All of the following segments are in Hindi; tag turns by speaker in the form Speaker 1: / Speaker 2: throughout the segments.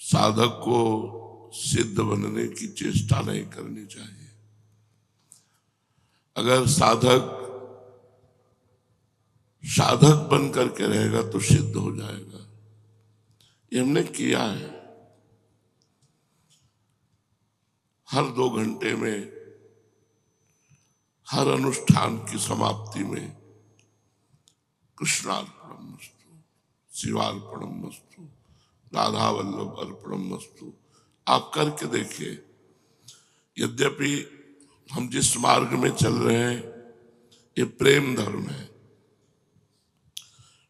Speaker 1: साधक को सिद्ध बनने की चेष्टा नहीं करनी चाहिए। अगर साधक साधक बन करके रहेगा तो सिद्ध हो जाएगा। ये हमने किया है। हर 2 घंटे में, हर अनुष्ठान की समाप्ति में कृष्णार्पणमस्तु, शिवार्पणमस्तु, राधा वल्लभ अर्पणमस्तु आप करके देखिए। यद्यपि हम जिस मार्ग में चल रहे हैं ये प्रेम धर्म है।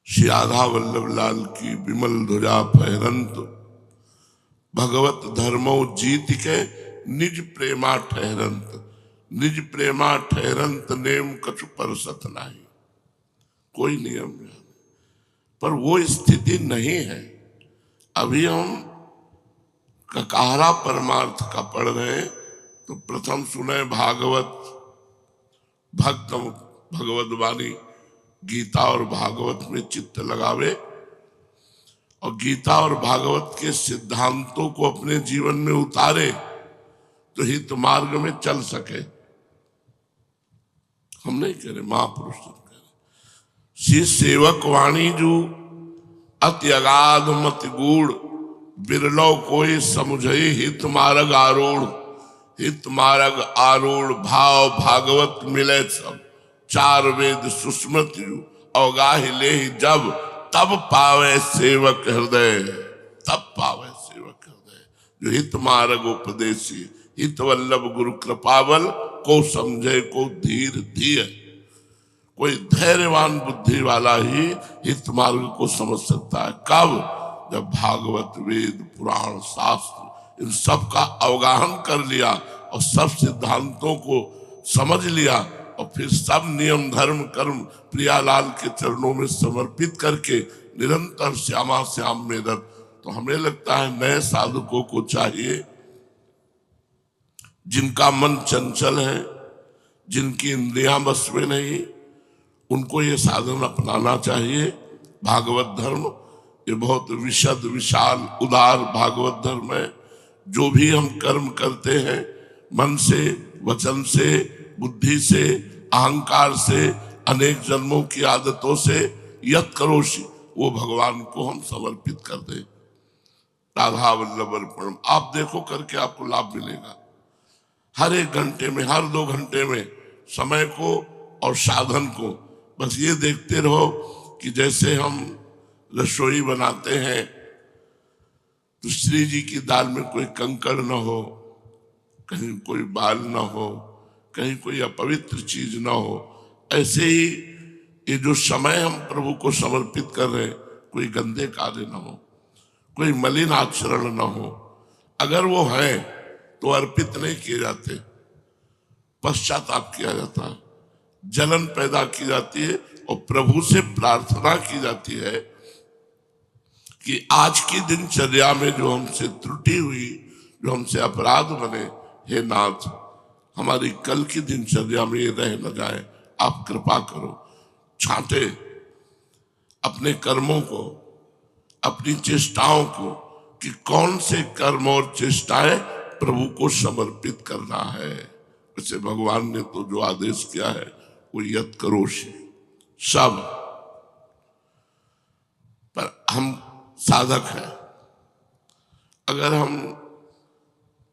Speaker 1: श्री राधा वल्लभ लाल की विमल ध्वजा फहरंत, भगवत धर्मो जीत के निज प्रेमा ठहरंत। निज प्रेमा ठहरंत नेम कछु परसत नहीं। कोई नियम नहीं, पर वो स्थिति नहीं है। अभी हम ककारा परमार्थ का पढ़ रहे हैं तो प्रथम सुने भागवत, भक्त भगवत वाणी गीता और भागवत में चित्त लगावे और गीता और भागवत के सिद्धांतों को अपने जीवन में उतारे तो हित मार्ग में चल सके। हम नहीं कह रहे, महापुरुष कह रहे। श्री सेवक वाणी जो अति अगाध मत गूढ़, बिरलो कोई समझे हित मार्ग आरूढ़। हित मार्ग आरूढ़ भाव भागवत मिले सब, 4 वेद सुस्मृत अवगाह ले जब, तब पावे सेवक हृदय। तब पावे सेवक हृदय जो हित मार्ग उपदेशी, हित वल्लभ गुरु कृपावल को समझे को धीर धीर। कोई धैर्यवान बुद्धि वाला ही हित मार्ग को समझ सकता है। कब? जब भागवत वेद पुराण शास्त्र इन सब का अवगाहन कर लिया और सब सिद्धांतों को समझ लिया और फिर सब नियम धर्म कर्म प्रियालाल के चरणों में समर्पित करके निरंतर श्यामा श्याम में रत। तो हमें लगता है नए साधकों को चाहिए जिनका मन चंचल है, जिनकी इंद्रियां बस में नहीं, उनको ये साधन अपनाना चाहिए। भागवत धर्म ये बहुत विशद विशाल उदार भागवत धर्म है। जो भी हम कर्म करते हैं मन से, वचन से, बुद्धि से, अहंकार से, अनेक जन्मों की आदतों से यत करोषि, वो भगवान को हम समर्पित कर दें। राधा वल्लभ अर्पणम आप देखो करके आपको लाभ मिलेगा। हर 1 घंटे में, हर 2 घंटे में समय को और साधन को बस ये देखते रहो कि जैसे हम रसोई बनाते हैं तो श्री जी की दाल में कोई कंकड़ न हो, कहीं कोई बाल न हो, कहीं कोई अपवित्र चीज न हो। ऐसे ही ये जो समय हम प्रभु को समर्पित कर रहे हैं, कोई गंदे कार्य न हो, कोई मलिन आचरण न हो। अगर वो है तो अर्पित नहीं किए जाते, पश्चाताप किया जाता है, जलन पैदा की जाती है और प्रभु से प्रार्थना की जाती है कि आज की दिनचर्या में जो हमसे त्रुटि हुई, जो हमसे अपराध बने, हे नाथ हमारी कल की दिनचर्या में ये रह न जाए, आप कृपा करो। छांटे अपने कर्मों को, अपनी चेष्टाओं को कि कौन से कर्म और चेष्टाएं प्रभु को समर्पित करना है। वैसे भगवान ने तो जो आदेश किया है वो यत करोषि सब। पर हम साधक हैं, अगर हम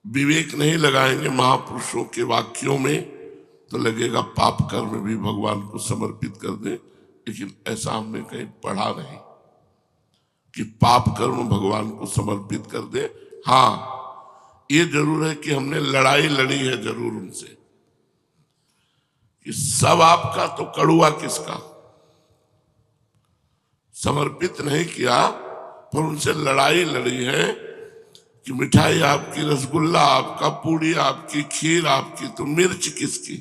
Speaker 1: विवेक नहीं लगाएंगे महापुरुषों के वाक्यों में तो लगेगा पाप कर्म भी भगवान को समर्पित कर दे। लेकिन ऐसा हमने कहीं पढ़ा नहीं कि पाप कर्म भगवान को समर्पित कर दे। हाँ, ये जरूर है कि हमने लड़ाई लड़ी है जरूर उनसे कि सब आपका तो कड़ुआ किसका। समर्पित नहीं किया पर उनसे लड़ाई लड़ी है कि मिठाई आपकी, रसगुल्ला आपका, पूड़ी आपकी, खीर आपकी, तो मिर्च किसकी,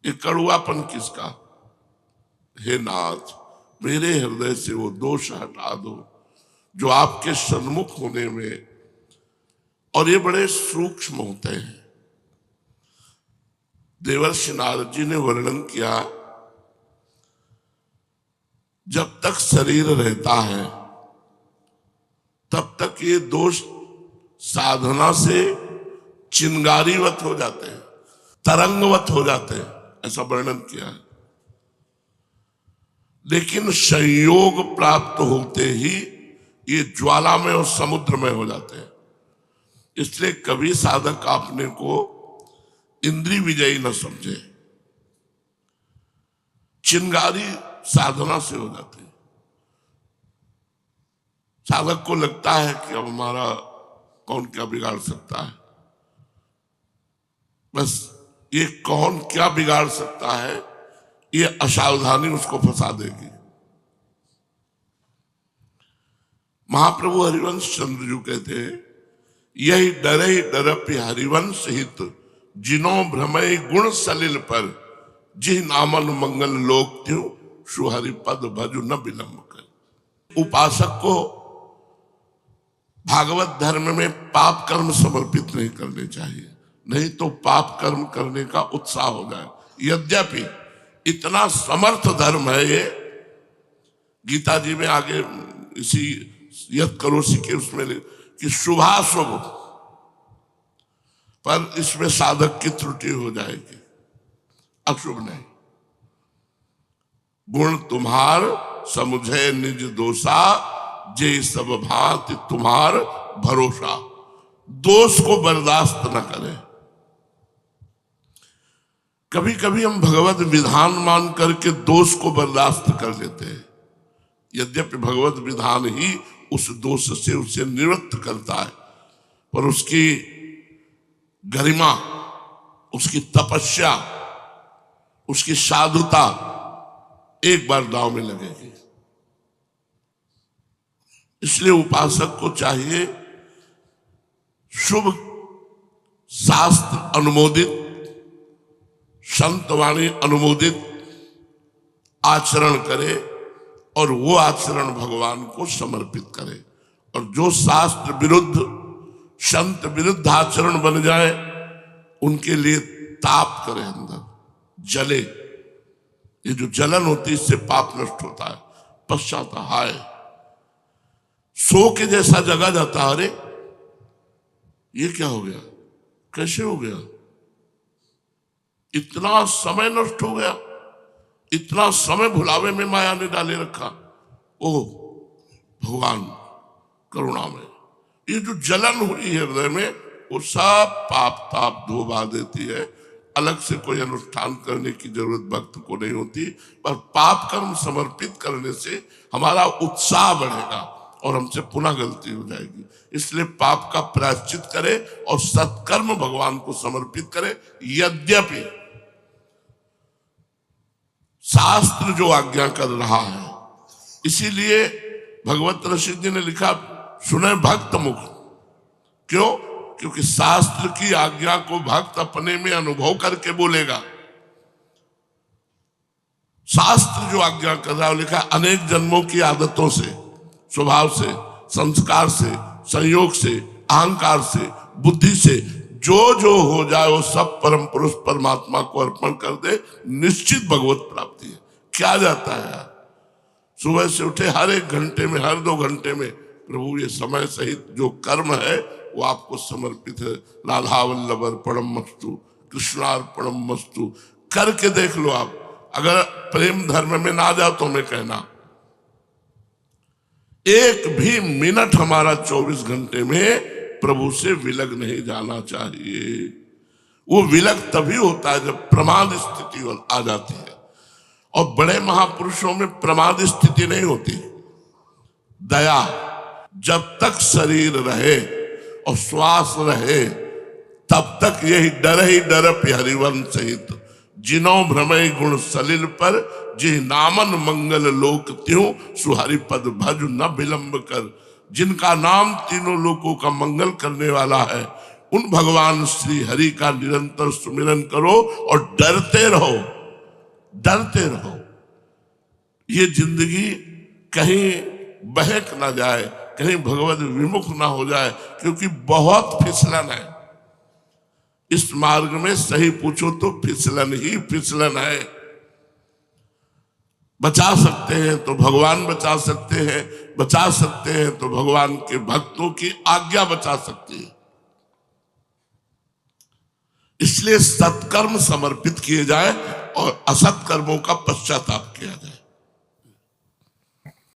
Speaker 1: ये कड़ुआपन किसका। हे नाथ मेरे हृदय से वो दोष हटा दो जो आपके सन्मुख होने में, और ये बड़े सूक्ष्म होते हैं। देवर्षि नारद जी ने वर्णन किया, जब तक शरीर रहता है तब तक के दोष साधना से चिंगारीवत हो जाते हैं, तरंगवत हो जाते हैं, ऐसा वर्णन किया है। लेकिन संयोग प्राप्त होते ही ये ज्वाला में और समुद्र में हो जाते हैं। इसलिए कभी साधक अपने को इंद्रिय विजयी न समझे। चिंगारी साधना से हो जाती है। साधक को लगता है कि अब हमारा कौन क्या बिगाड़ सकता है, बस ये कौन क्या बिगाड़ सकता है, ये असावधानी उसको फंसा देगी। महाप्रभु हरिवंश चंद्र जी कहते हैं, यही डरे डरपि हरिवंश हित, जिनो भ्रमय गुण सलिल पर, जी नामन मंगल लोक त्यों, सुहरि पद भजु न विलंब कर। उपासक को भागवत धर्म में पाप कर्म समर्पित नहीं करने चाहिए, नहीं तो पाप कर्म करने का उत्साह हो जाए। यद्यपि इतना समर्थ धर्म है ये, गीता जी में आगे इसी यत् करोसि के उसमें कि शुभाशुभ, पर इसमें साधक की त्रुटि हो जाएगी, अशुभ नहीं। गुण तुम्हार समुझे निज दोषा, जे सब भांति तुम्हार भरोसा। दोष को बर्दाश्त न करें। कभी कभी हम भगवत विधान मान करके दोष को बर्दाश्त कर लेते हैं, यद्यपि भगवत विधान ही उस दोष से उसे निवृत्त करता है, पर उसकी गरिमा, उसकी तपस्या, उसकी साधुता एक बार दांव में लगेगी। इसलिए उपासक को चाहिए शुभ शास्त्र अनुमोदित, संतवाणी अनुमोदित आचरण करे और वो आचरण भगवान को समर्पित करे। और जो शास्त्र विरुद्ध, संत विरुद्ध आचरण बन जाए, उनके लिए ताप करे, अंदर जले। ये जो जलन होती है इससे पाप नष्ट होता है। पश्चात हाय, सो के जैसा जगा जाता है, अरे ये क्या हो गया, कैसे हो गया, इतना समय नष्ट हो गया, इतना समय भुलावे में माया ने डाले रखा। ओ भगवान करुणा में ये जो जलन हुई है हृदय में, वो सब पाप ताप धोबा देती है। अलग से कोई अनुष्ठान करने की जरूरत भक्त को नहीं होती, पर पाप कर्म समर्पित करने से हमारा उत्साह बढ़ेगा और हमसे पुनः गलती हो जाएगी। इसलिए पाप का प्रायश्चित करे और सत्कर्म भगवान को समर्पित करे। यद्यपि शास्त्र जो आज्ञा कर रहा है, इसीलिए भगवत रसिक जी ने लिखा, सुने भक्त मुख। क्यों? क्योंकि शास्त्र की आज्ञा को भक्त अपने में अनुभव करके बोलेगा। शास्त्र जो आज्ञा कर रहा है, लिखा अनेक जन्मों की आदतों से, स्वभाव से, संस्कार से, संयोग से, अहंकार से, बुद्धि से जो जो हो जाए वो सब परम पुरुष परमात्मा को अर्पण कर दे, निश्चित भगवत प्राप्ति है। क्या जाता है यार, सुबह से उठे हर एक घंटे में, हर 2 घंटे में प्रभु ये समय सहित जो कर्म है वो आपको समर्पित है। राधा वल्लभ अर्पणम मस्तु, कृष्णार्पणम मस्तु करके देख लो आप। अगर प्रेम धर्म में ना जाओ तो मैं कहना, एक भी मिनट हमारा 24 घंटे में प्रभु से विलग नहीं जाना चाहिए। वो विलग तभी होता है जब प्रमाद स्थिति आ जाती है, और बड़े महापुरुषों में प्रमाद स्थिति नहीं होती। दया, जब तक शरीर रहे और श्वास रहे तब तक यही डर हरिवंश हित, जिनो भ्रमय गुण सलिल पर, जी नामन मंगल लोक त्यों, सुहरि पद भज न विलंब कर। जिनका नाम तीनों लोकों का मंगल करने वाला है, उन भगवान श्री हरि का निरंतर सुमिरन करो और डरते रहो, डरते रहो। ये जिंदगी कहीं बहक ना जाए, कहीं भगवत विमुख ना हो जाए, क्योंकि बहुत फिसलन है इस मार्ग में। सही पूछो तो फिसलन ही फिसलन है। बचा सकते हैं तो भगवान बचा सकते हैं, बचा सकते हैं तो भगवान के भक्तों की आज्ञा बचा सकते हैं। इसलिए सत्कर्म समर्पित किए जाए और असत कर्मों का पश्चाताप किया जाए।